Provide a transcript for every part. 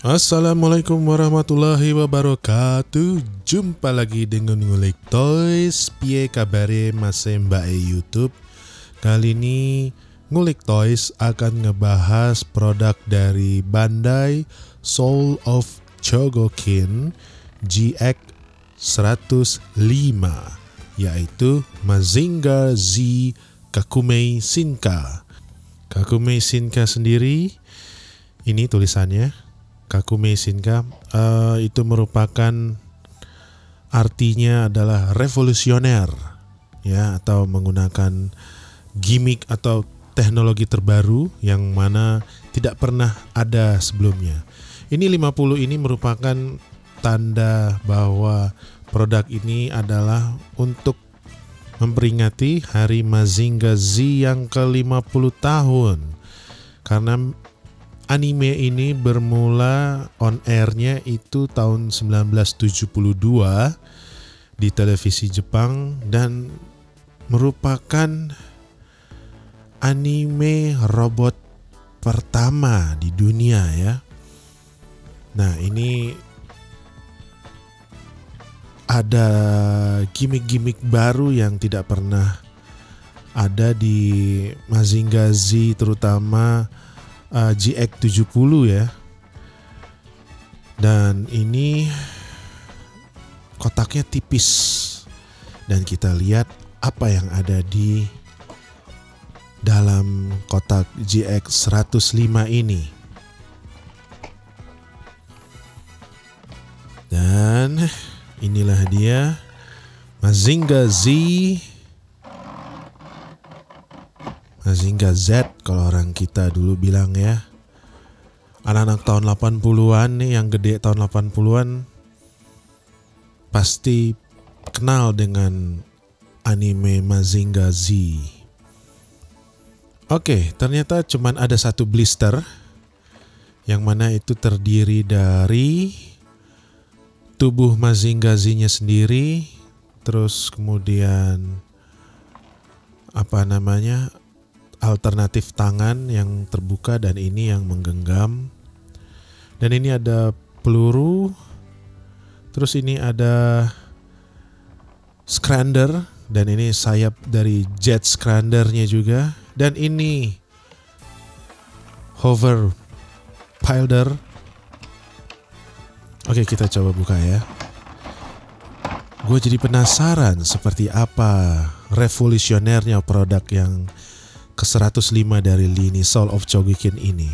Assalamualaikum warahmatullahi wabarakatuh. Jumpa lagi dengan Ngulik Toys. Piye kabare masih Mbak YouTube. Kali ini Ngulik Toys akan ngebahas produk dari Bandai Soul of Chogokin GX 105, yaitu Mazinger Z Kakumei Shinka. Kakumei Shinka sendiri, ini tulisannya Kakumei Shinka, itu merupakan artinya adalah revolusioner, ya, atau menggunakan gimmick atau teknologi terbaru yang mana tidak pernah ada sebelumnya. Ini 50 ini merupakan tanda bahwa produk ini adalah untuk memperingati Hari Mazinger Z yang ke-50 tahun. Karena anime ini bermula on airnya itu tahun 1972 di televisi Jepang dan merupakan anime robot pertama di dunia, ya. Nah, ini ada gimmick-gimmick baru yang tidak pernah ada di Mazinger Z, terutama GX70, ya. Dan ini kotaknya tipis. Dan kita lihat apa yang ada di dalam kotak GX105 ini. Dan inilah dia Mazinger Z, Mazinger Z kalau orang kita dulu bilang, ya. Anak-anak tahun 80-an nih, yang gede tahun 80-an pasti kenal dengan anime Mazinger Z. Oke, ternyata cuman ada satu blister yang mana itu terdiri dari tubuh Mazinger Z-nya sendiri, terus kemudian alternatif tangan yang terbuka dan ini yang menggenggam. Dan ini ada peluru. Terus ini ada Scrander, dan ini sayap dari Jet Scrandernya juga. Dan ini Hover Pilder. Oke, kita coba buka, ya. Gue jadi penasaran seperti apa revolusionernya produk yang ke-105 dari lini Soul of Chogokin ini.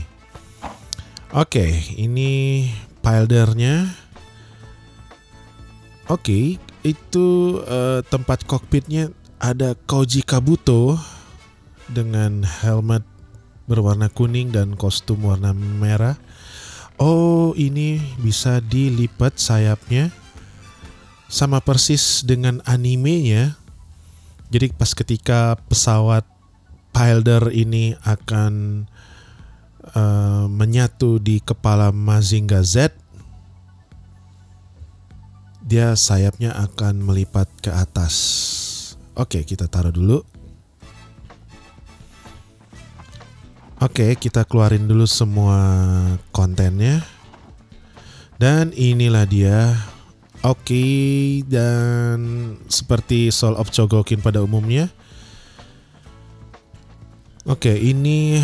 Oke, ini pildernya. Oke, itu tempat kokpitnya ada Koji Kabuto dengan helmet berwarna kuning dan kostum warna merah. Oh, ini bisa dilipat sayapnya, sama persis dengan animenya. Jadi pas ketika pesawat Pilder ini akan menyatu di kepala Mazinger Z, dia sayapnya akan melipat ke atas. Oke, kita taruh dulu. Oke, kita keluarin dulu semua kontennya. Dan inilah dia. Oke, dan seperti Soul of Chogokin pada umumnya. Oke, ini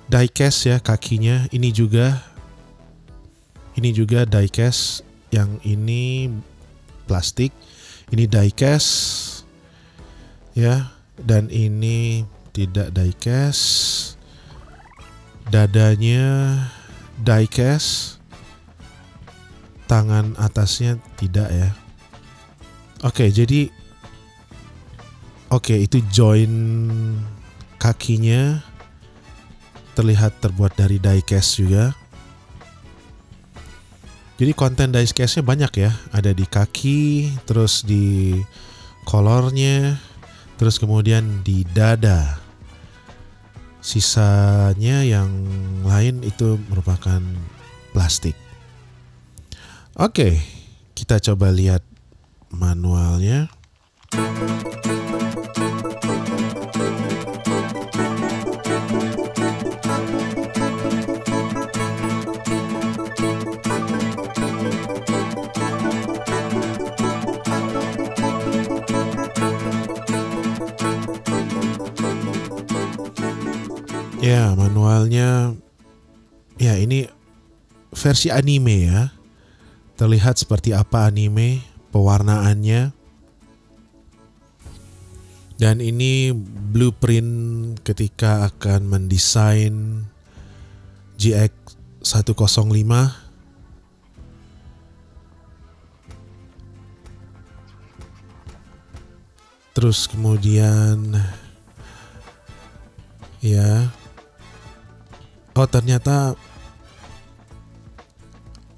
diecast, ya, kakinya. Ini juga diecast. Yang ini plastik. Ini diecast, ya. Dan ini tidak diecast. Dadanya diecast. Tangan atasnya tidak, ya. Oke, jadi itu join kakinya terlihat terbuat dari diecast juga. Jadi konten diecastnya banyak, ya. Ada di kaki, terus di kolornya, terus kemudian di dada. Sisanya yang lain itu merupakan plastik. Oke, kita coba lihat manualnya. Ya, manualnya ya ini versi anime ya. Terlihat seperti apa anime, pewarnaannya. Dan ini blueprint ketika akan mendesain GX 105. Terus kemudian ya, oh ternyata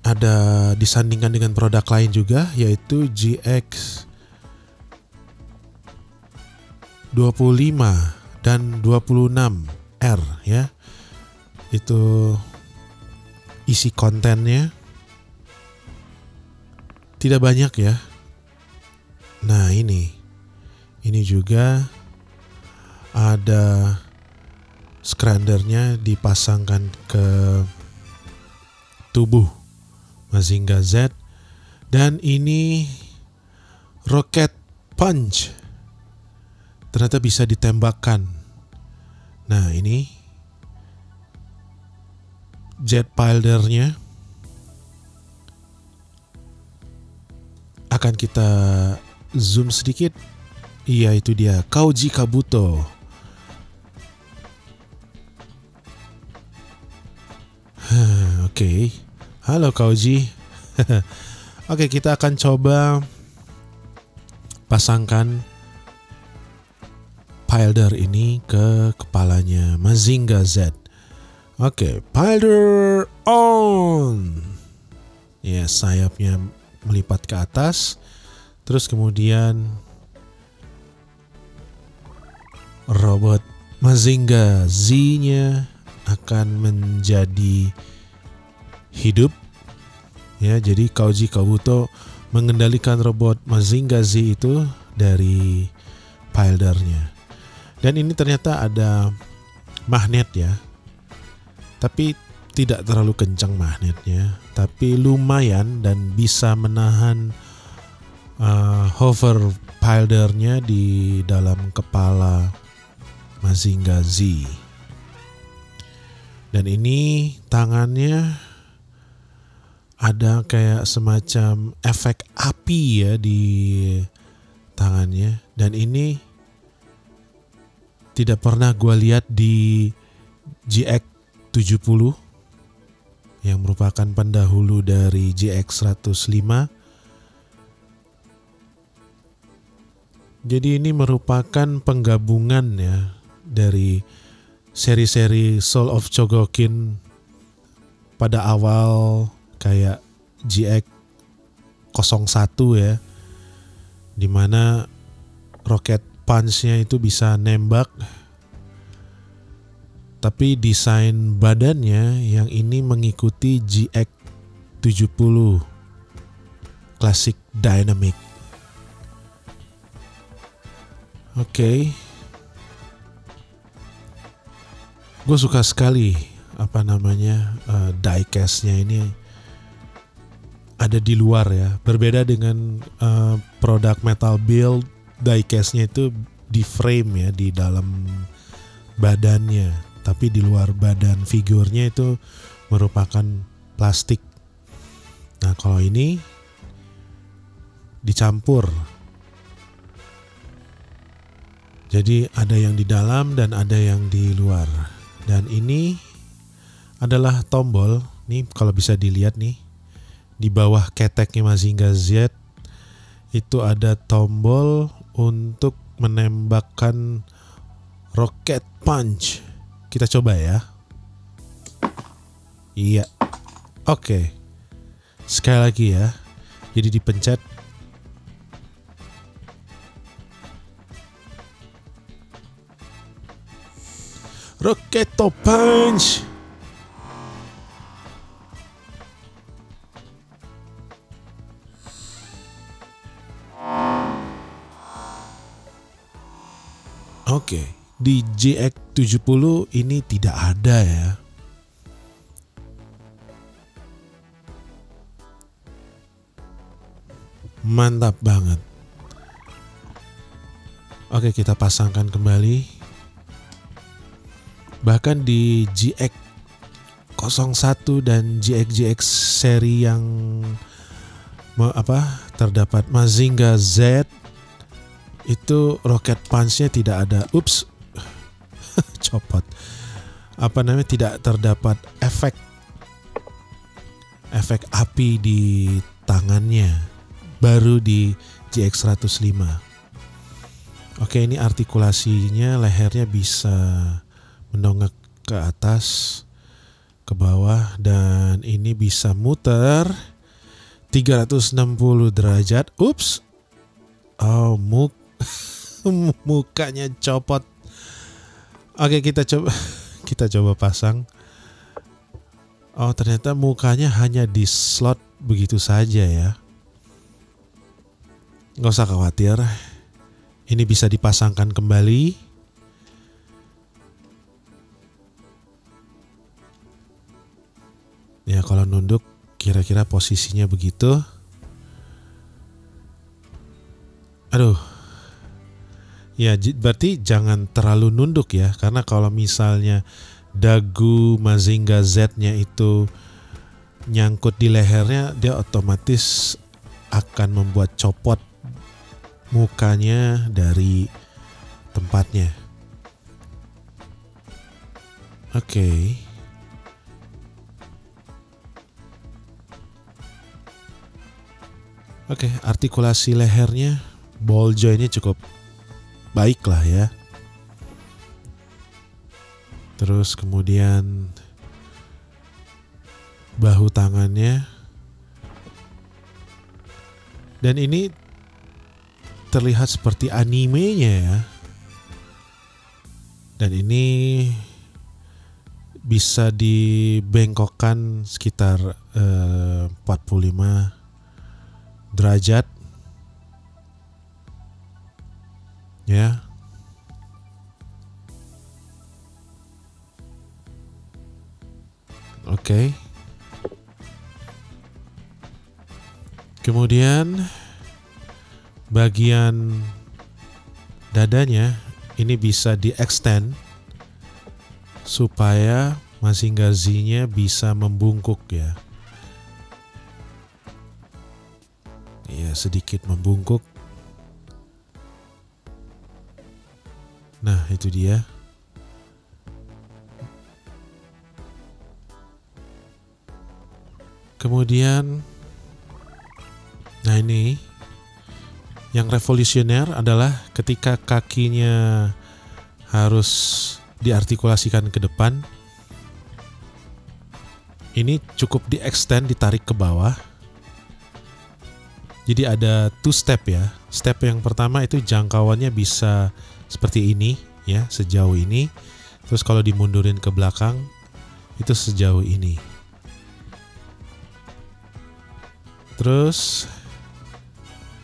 ada disandingkan dengan produk lain juga, yaitu GX 25 dan 26R ya. Itu isi kontennya tidak banyak ya. Nah ini juga ada skrandernya dipasangkan ke tubuh Mazinger Z, dan ini rocket punch, ternyata bisa ditembakkan. Nah ini jet pildernya akan kita zoom sedikit. Iya, itu dia Koji Kabuto. Oke. Halo Koji. Oke, kita akan coba pasangkan pilder ini ke kepalanya Mazinger Z. Oke, pilder on. Ya, sayapnya melipat ke atas. Terus kemudian robot Mazinger Z-nya akan menjadi hidup ya. Jadi Koji Kabuto mengendalikan robot Mazinger Z itu dari pildernya. Dan ini ternyata ada magnet ya, tapi tidak terlalu kencang magnetnya, tapi lumayan dan bisa menahan hover pildernya di dalam kepala Mazinger Z. Dan ini tangannya ada kayak semacam efek api ya di tangannya. Dan ini tidak pernah gue lihat di GX 70 yang merupakan pendahulu dari GX 105. Jadi ini merupakan penggabungan ya dari seri-seri Soul of Chogokin pada awal kayak GX 01 ya, dimana rocket punch-nya itu bisa nembak, tapi desain badannya yang ini mengikuti GX 70 Classic Dynamic. Oke. Gue suka sekali diecast-nya ini ada di luar ya. Berbeda dengan produk Metal Build, diecast-nya itu di frame ya, di dalam badannya. Tapi di luar badan figurnya itu merupakan plastik. Nah kalau ini dicampur. Jadi ada yang di dalam dan ada yang di luar. Dan ini adalah tombol. Nih kalau bisa dilihat nih, di bawah keteknya Mazinger Z itu ada tombol untuk menembakkan rocket punch. Kita coba ya. Iya. Oke. Sekali lagi ya. Jadi dipencet. Rocket punch. Oke, di GX 70 ini tidak ada ya. Mantap banget. Oke, kita pasangkan kembali. Bahkan di GX01 dan GX seri yang terdapat Mazinga Z, itu rocket punch-nya tidak ada. Ups. Copot. Tidak terdapat efek api di tangannya. Baru di GX105. Oke, ini artikulasinya, lehernya bisa mendongak ke atas, ke bawah, dan ini bisa muter 360 derajat. Ups. Oh, mukanya copot. Oke, kita coba pasang. Oh, ternyata mukanya hanya di slot begitu saja ya. Nggak usah khawatir. Ini bisa dipasangkan kembali. Ya, kalau nunduk kira-kira posisinya begitu. Aduh. Ya, berarti jangan terlalu nunduk ya, karena kalau misalnya dagu Mazinga Z-nya itu nyangkut di lehernya, dia otomatis akan membuat copot mukanya dari tempatnya. Oke. Oke, artikulasi lehernya, ball joint-nya cukup baik lah ya. Terus kemudian bahu tangannya. Dan ini terlihat seperti animenya ya. Dan ini bisa dibengkokkan sekitar 45 derajat. Ya. Oke. Kemudian bagian dadanya ini bisa di-extend supaya Mazinga Z-nya bisa membungkuk ya. Ya, sedikit membungkuk. Nah, itu dia. Kemudian, nah ini yang revolusioner adalah ketika kakinya harus diartikulasikan ke depan. Ini cukup di-extend, ditarik ke bawah. Jadi ada 2 step ya. Step yang pertama itu jangkauannya bisa seperti ini ya, sejauh ini. Terus kalau dimundurin ke belakang itu sejauh ini. Terus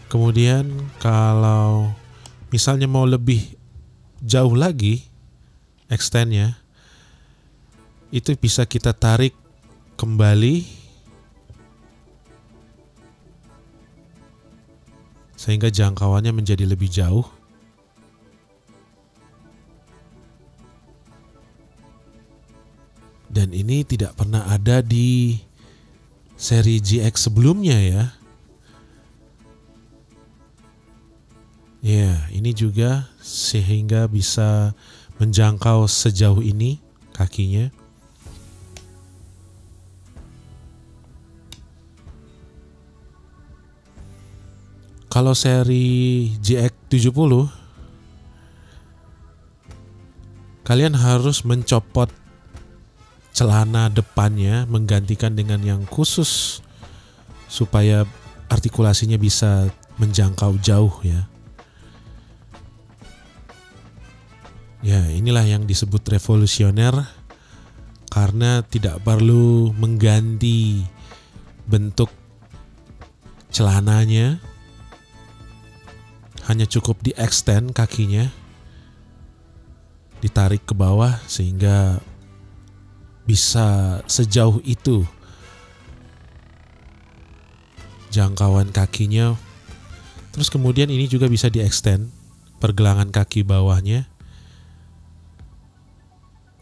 kemudian kalau misalnya mau lebih jauh lagi extendnya, itu bisa kita tarik kembali sehingga jangkauannya menjadi lebih jauh. Dan ini tidak pernah ada di seri GX sebelumnya ya. Ya, ini juga sehingga bisa menjangkau sejauh ini kakinya. Kalau seri GX70, kalian harus mencopot celana depannya, menggantikan dengan yang khusus supaya artikulasinya bisa menjangkau jauh ya. Ya, inilah yang disebut revolusioner karena tidak perlu mengganti bentuk celananya. Hanya cukup di-extend kakinya, ditarik ke bawah sehingga bisa sejauh itu jangkauan kakinya. Terus kemudian ini juga bisa di-extend pergelangan kaki bawahnya.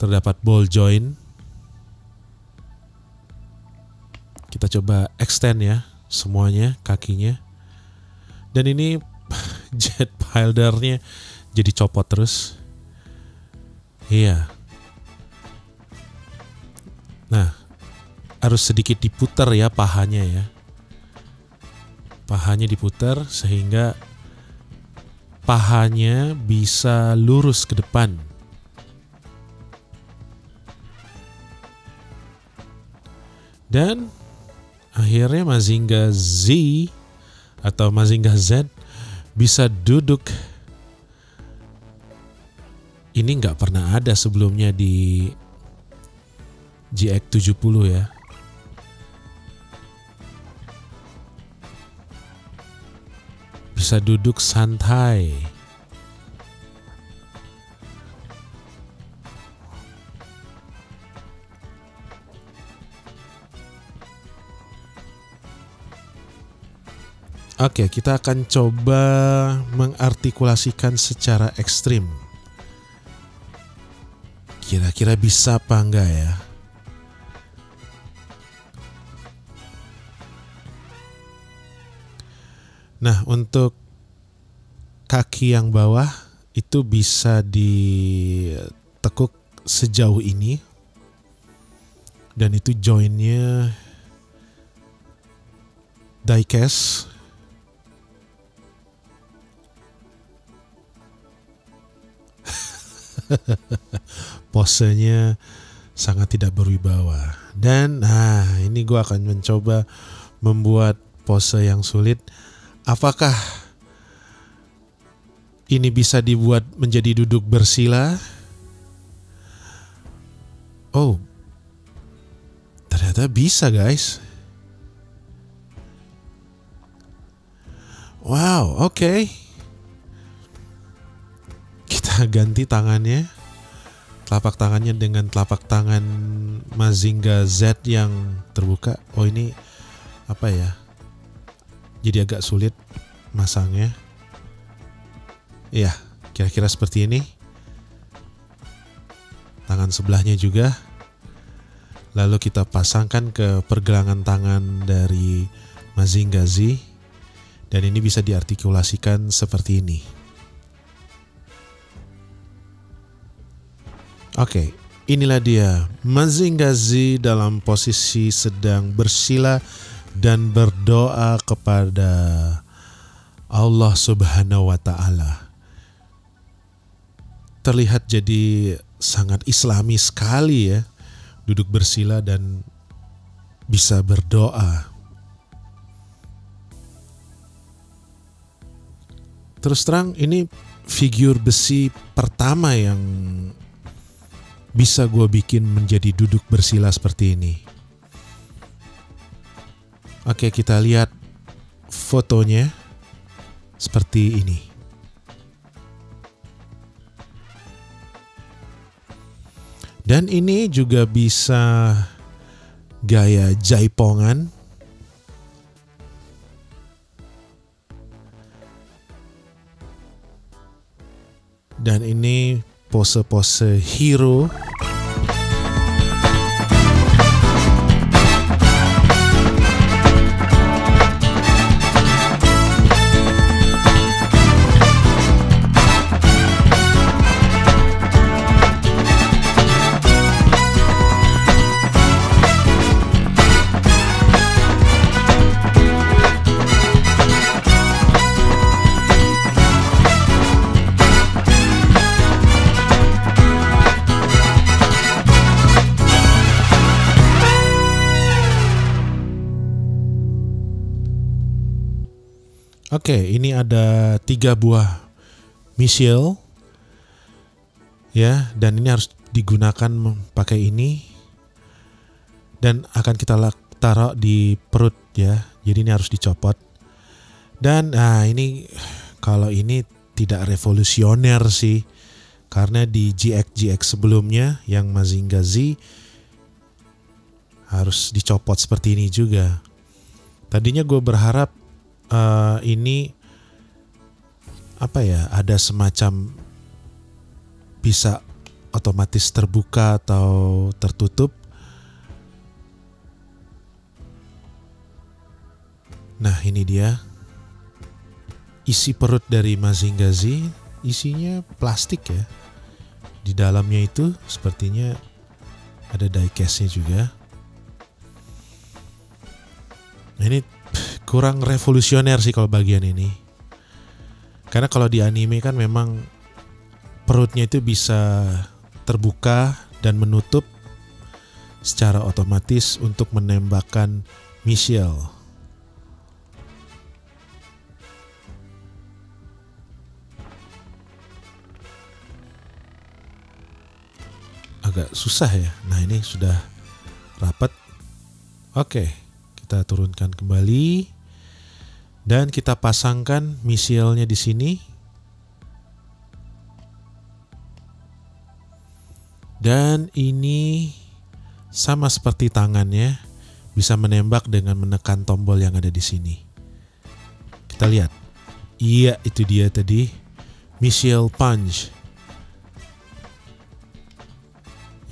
terdapat ball joint. Kita coba extend ya semuanya kakinya. Dan ini jet pildernya jadi copot terus. Iya. Nah, harus sedikit diputar ya pahanya ya. Pahanya diputar sehingga pahanya bisa lurus ke depan. Dan akhirnya Mazinga Z atau Mazinga Z bisa duduk. Ini nggak pernah ada sebelumnya di GX70 ya. Bisa duduk santai. Oke, kita akan coba mengartikulasikan secara ekstrim. Kira-kira bisa apa enggak ya? Nah, untuk kaki yang bawah itu bisa ditekuk sejauh ini. Dan itu jointnya diecast. Posenya sangat tidak berwibawa. Dan ini gue akan mencoba membuat pose yang sulit. Apakah ini bisa dibuat menjadi duduk bersila? Oh, ternyata bisa guys. Wow, oke. Kita ganti tangannya. Telapak tangannya dengan telapak tangan Mazinga Z yang terbuka. Oh, ini apa ya? Jadi agak sulit masangnya. Iya, kira-kira seperti ini. Tangan sebelahnya juga. Lalu kita pasangkan ke pergelangan tangan dari Mazinga Z. Dan ini bisa diartikulasikan seperti ini. Oke, inilah dia Mazinga Z dalam posisi sedang bersila dan berdoa kepada Allah Subhanahu wa Ta'ala. Terlihat jadi sangat islami sekali ya, duduk bersila dan bisa berdoa. Terus terang ini figur besi pertama yang bisa gue bikin menjadi duduk bersila seperti ini. Oke, kita lihat fotonya seperti ini. Dan ini juga bisa gaya jaipongan. Dan ini pose-pose hero. Oke, ini ada 3 buah missile ya, dan ini harus digunakan pakai ini dan akan kita taruh di perut ya. Jadi ini harus dicopot. Dan ini kalau ini tidak revolusioner sih, karena di GX sebelumnya yang Mazinga Z harus dicopot seperti ini juga. Tadinya gue berharap ini apa ya, ada semacam bisa otomatis terbuka atau tertutup. Nah, ini dia isi perut dari Mazinger Z. Isinya plastik ya. Di dalamnya itu sepertinya ada diecast-nya juga. Nah, ini kurang revolusioner sih kalau bagian ini. Karena kalau di anime kan memang perutnya itu bisa terbuka dan menutup secara otomatis untuk menembakkan missile. Agak susah ya. Nah, ini sudah rapat. Oke, kita turunkan kembali dan kita pasangkan misilnya di sini. Dan ini sama seperti tangannya, bisa menembak dengan menekan tombol yang ada di sini. Kita lihat. Iya, itu dia tadi. Missile punch.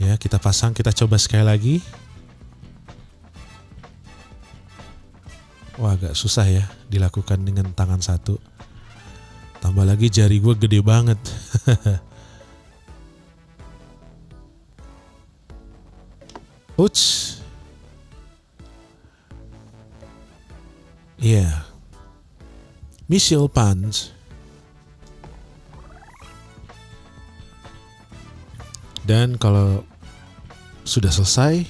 Ya, kita pasang, kita coba sekali lagi. Wah, agak susah ya dilakukan dengan tangan satu. Tambah lagi jari gue gede banget. Uts. Iya. Yeah. Missile punch. Dan kalau sudah selesai,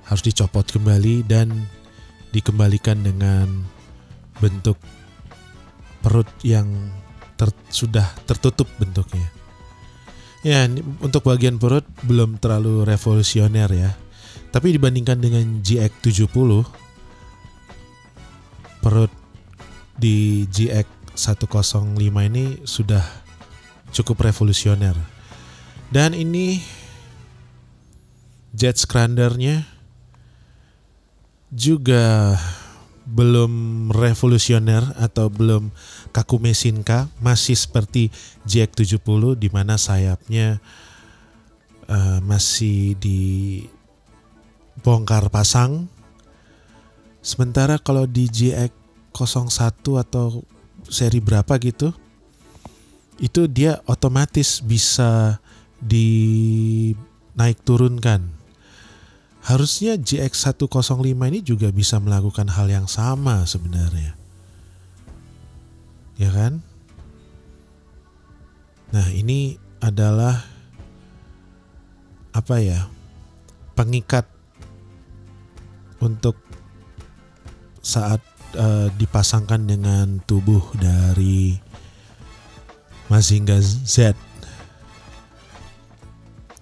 harus dicopot kembali dan dikembalikan dengan bentuk perut yang sudah tertutup bentuknya. Ya, untuk bagian perut belum terlalu revolusioner ya. Tapi dibandingkan dengan GX70, perut di GX105 ini sudah cukup revolusioner. Dan ini jet scrandernya juga belum revolusioner atau belum Kakume Shinka, masih seperti GX70 di mana sayapnya masih dibongkar pasang. Sementara kalau di GX01 atau seri berapa gitu, itu dia otomatis bisa dinaik turunkan. Harusnya GX105 ini juga bisa melakukan hal yang sama sebenarnya. Ya kan? Nah, ini adalah apa ya? Pengikat untuk saat dipasangkan dengan tubuh dari Mazinger Z.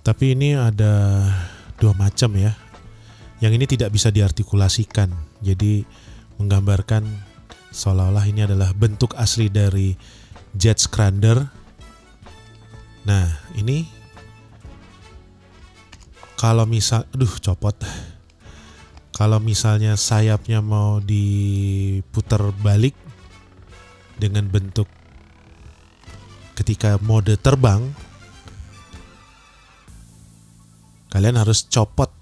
Tapi ini ada dua macam ya. Yang ini tidak bisa diartikulasikan. Jadi menggambarkan seolah-olah ini adalah bentuk asli dari jet scrander. Nah, ini kalau misal, copot. Kalau misalnya sayapnya mau diputar balik dengan bentuk ketika mode terbang, kalian harus copot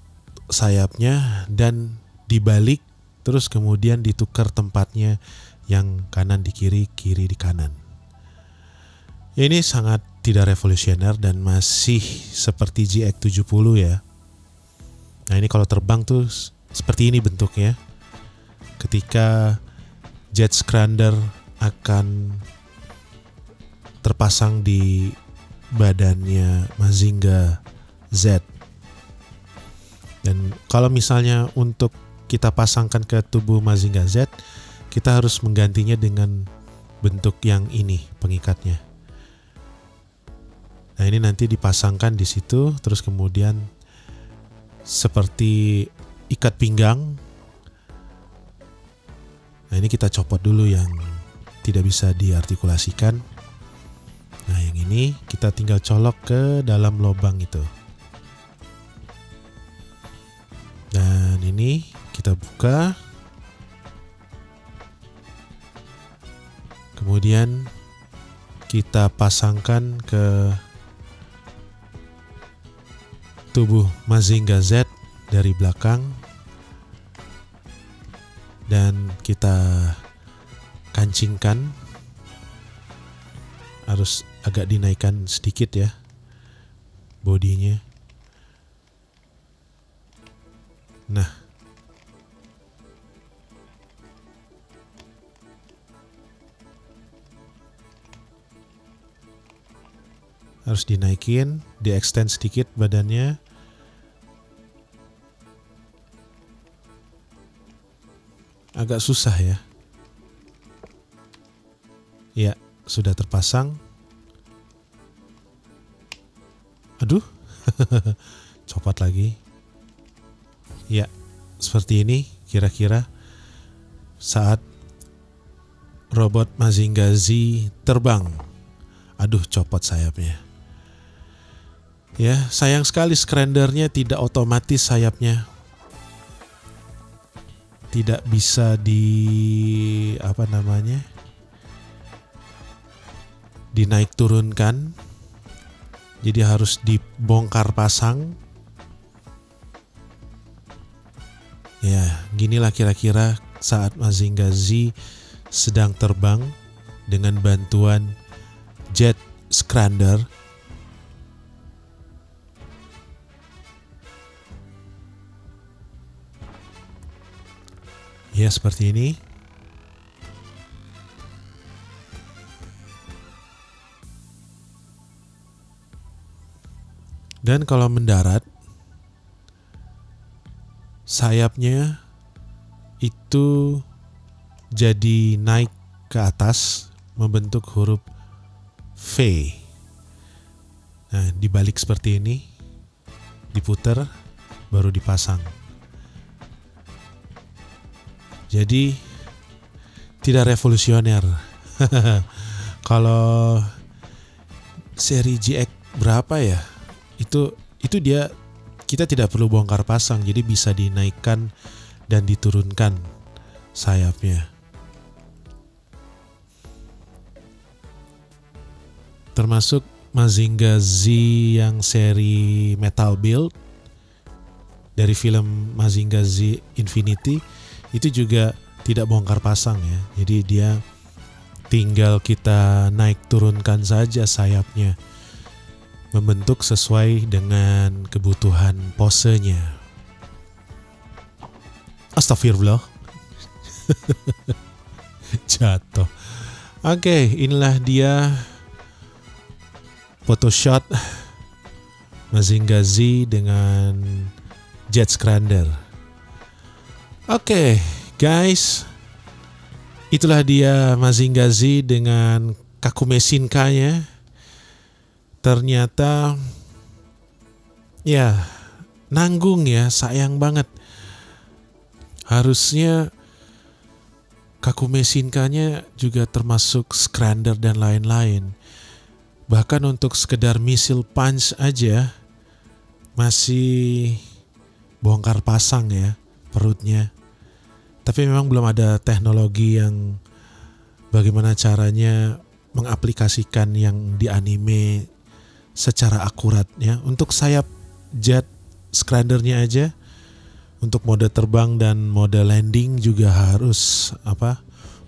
sayapnya dan dibalik, terus kemudian ditukar tempatnya, yang kanan di kiri, kiri di kanan. Ini sangat tidak revolusioner dan masih seperti GX70 ya. Nah, ini kalau terbang tuh seperti ini bentuknya. Ketika jet scrander akan terpasang di badannya Mazinger Z. Dan kalau misalnya untuk kita pasangkan ke tubuh Mazinger Z, kita harus menggantinya dengan bentuk yang ini pengikatnya. Nah, ini nanti dipasangkan di situ, terus kemudian seperti ikat pinggang. Nah, ini kita copot dulu yang tidak bisa diartikulasikan. Nah, yang ini kita tinggal colok ke dalam lubang itu. Dan ini kita buka. Kemudian kita pasangkan ke tubuh Mazinger Z dari belakang dan kita kancingkan, harus agak dinaikkan sedikit ya bodinya. Nah, harus dinaikin, di-extend sedikit badannya. Agak susah ya. Ya, sudah terpasang. Aduh, copot lagi. Ya, seperti ini kira-kira saat robot Mazinger Z terbang. Aduh, copot sayapnya. Ya, sayang sekali Scrandernya tidak otomatis sayapnya. Tidak bisa dinaik turunkan. Jadi harus dibongkar pasang. Ya, ginilah kira-kira saat Mazinger Z sedang terbang dengan bantuan Jet Scrander. Ya, seperti ini. Dan kalau mendarat, sayapnya itu jadi naik ke atas membentuk huruf V. Nah, dibalik seperti ini, diputer, baru dipasang. Jadi tidak revolusioner. Kalau seri GX berapa ya? Itu dia, kita tidak perlu bongkar pasang, jadi bisa dinaikkan dan diturunkan sayapnya. Termasuk Mazinger Z yang seri Metal Build dari film Mazinger Z Infinity itu juga tidak bongkar pasang ya. Jadi dia tinggal kita naik turunkan saja sayapnya, membentuk sesuai dengan kebutuhan posenya. Astagfirullah. Jatuh. Oke, inilah dia Photoshot Mazinger Z dengan Jet Scrander. Oke, guys, itulah dia Mazinger Z dengan Kakume Shinka-nya. Ternyata ya nanggung ya, sayang banget. Harusnya Kakume Shinka-nya juga termasuk Scrander dan lain-lain. Bahkan untuk sekedar missile punch aja masih bongkar pasang ya perutnya. Tapi memang belum ada teknologi yang bagaimana caranya mengaplikasikan yang di anime secara akurat ya. Untuk sayap Jet Scrandernya aja, untuk mode terbang dan mode landing juga harus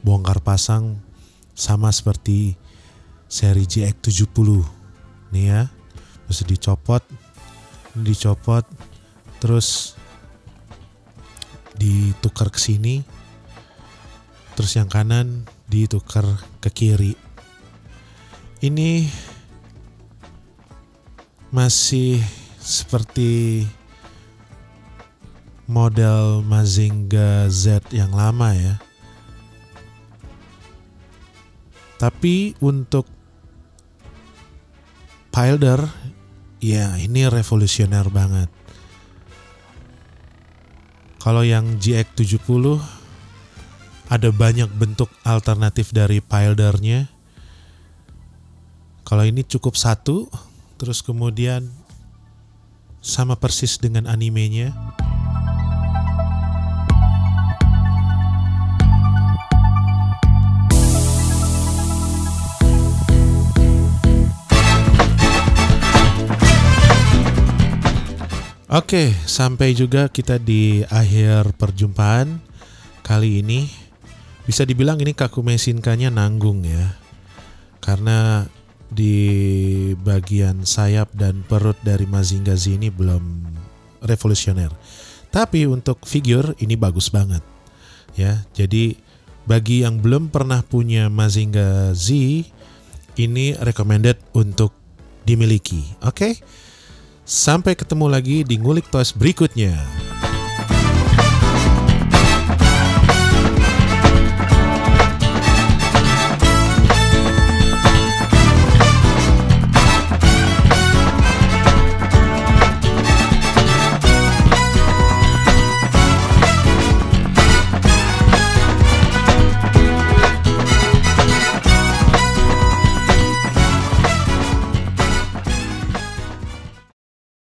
bongkar pasang sama seperti seri GX70 nih ya. Terus dicopot, terus ditukar ke sini, terus yang kanan ditukar ke kiri. Ini masih seperti model Mazinger Z yang lama ya. Tapi untuk Pilder, ya ini revolusioner banget. Kalau yang GX70 ada banyak bentuk alternatif dari Pildernya. Kalau ini cukup satu, terus kemudian sama persis dengan animenya. Oke, sampai juga kita di akhir perjumpaan kali ini. Bisa dibilang ini Kaku Mesinka-nya nanggung ya. Karena di bagian sayap dan perut dari Mazinger Z ini belum revolusioner. Tapi untuk figure ini bagus banget. Ya, jadi bagi yang belum pernah punya Mazinger Z, ini recommended untuk dimiliki. Oke? Sampai ketemu lagi di Ngulik Toys berikutnya.